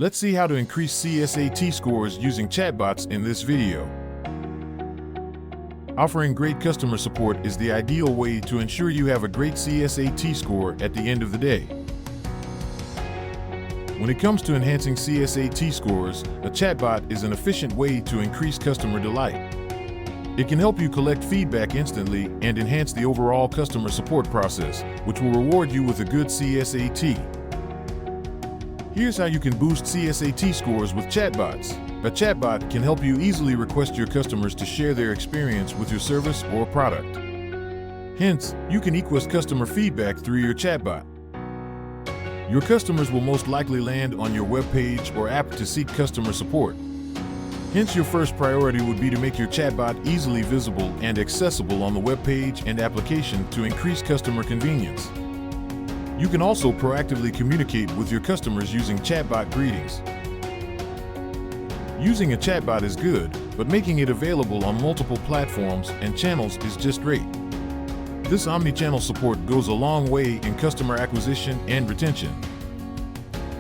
Let's see how to increase CSAT scores using chatbots in this video. Offering great customer support is the ideal way to ensure you have a great CSAT score at the end of the day. When it comes to enhancing CSAT scores, a chatbot is an efficient way to increase customer delight. It can help you collect feedback instantly and enhance the overall customer support process, which will reward you with a good CSAT. Here's how you can boost CSAT scores with chatbots. A chatbot can help you easily request your customers to share their experience with your service or product. Hence, you can request customer feedback through your chatbot. Your customers will most likely land on your web page or app to seek customer support. Hence, your first priority would be to make your chatbot easily visible and accessible on the web page and application to increase customer convenience. You can also proactively communicate with your customers using chatbot greetings. Using a chatbot is good, but making it available on multiple platforms and channels is just great. This omni-channel support goes a long way in customer acquisition and retention.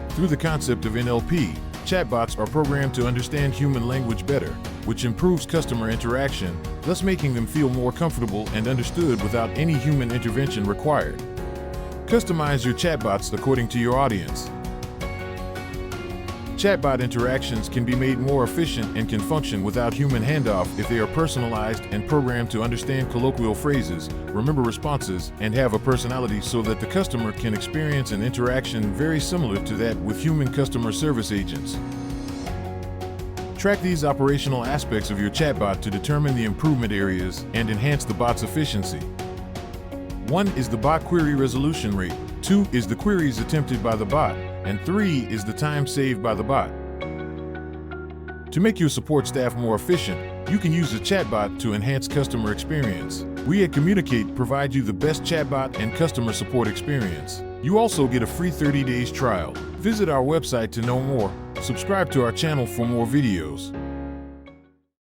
Through the concept of NLP, chatbots are programmed to understand human language better, which improves customer interaction, thus making them feel more comfortable and understood without any human intervention required. Customize your chatbots according to your audience. Chatbot interactions can be made more efficient and can function without human handoff if they are personalized and programmed to understand colloquial phrases, remember responses, and have a personality so that the customer can experience an interaction very similar to that with human customer service agents. Track these operational aspects of your chatbot to determine the improvement areas and enhance the bot's efficiency. 1 is the bot query resolution rate, 2 is the queries attempted by the bot, and 3 is the time saved by the bot. To make your support staff more efficient, you can use a chatbot to enhance customer experience. We at Communicate provide you the best chatbot and customer support experience. You also get a free 30 days trial. Visit our website to know more. Subscribe to our channel for more videos.